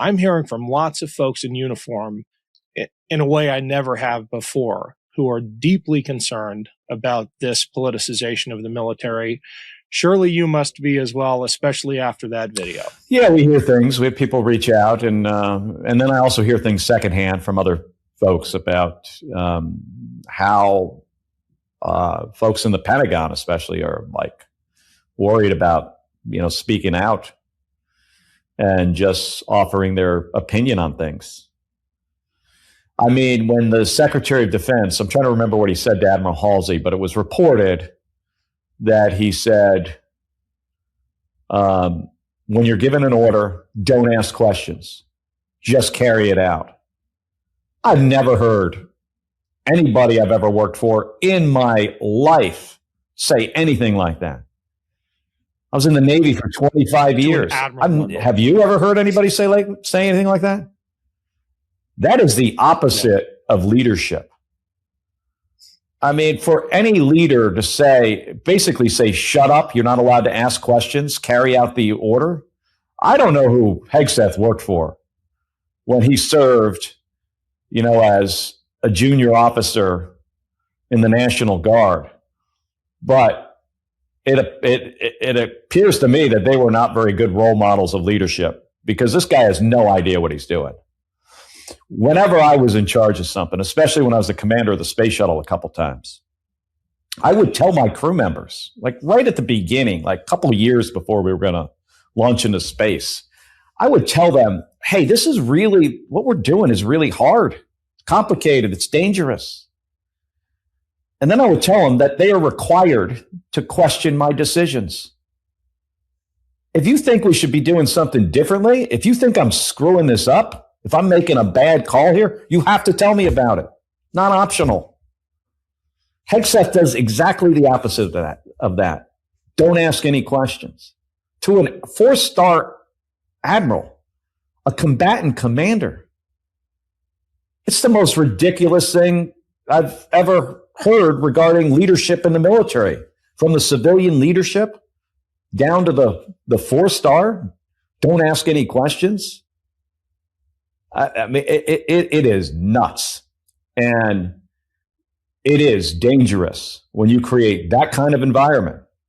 I'm hearing from lots of folks in uniform in a way I never have before, who are deeply concerned about this politicization of the military. Surely you must be as well, especially after that video. Yeah, we hear things. We have people reach out, and then I also hear things secondhand from other folks about how folks in the Pentagon, especially, are like worried about speaking out and just offering their opinion on things. I mean, when the Secretary of Defense, I'm trying to remember what he said to Admiral Halsey, but it was reported that he said, when you're given an order, don't ask questions. Just carry it out. I've never heard anybody I've ever worked for in my life say anything like that. I was in the Navy for 25 years. Have you ever heard anybody say anything like that? That is the opposite of leadership. I mean, for any leader to basically say, shut up, you're not allowed to ask questions, carry out the order. I don't know who Hegseth worked for when he served, as a junior officer in the National Guard. But it appears to me that they were not very good role models of leadership, because this guy has no idea what he's doing. Whenever I was in charge of something, especially when I was the commander of the space shuttle a couple times, I would tell my crew members, like right at the beginning, like a couple of years before we were going to launch into space, I would tell them, hey, this is really, what we're doing is really hard, it's complicated, it's dangerous. And then I would tell them that they are required to question my decisions. If you think we should be doing something differently, if you think I'm screwing this up, if I'm making a bad call here, you have to tell me about it. Not optional. Hegseth does exactly the opposite of that. Don't ask any questions. To a 4-star admiral, a combatant commander, it's the most ridiculous thing I've ever heard regarding leadership in the military, from the civilian leadership down to the 4-star. Don't ask any questions. I mean, it is nuts, and it is dangerous when you create that kind of environment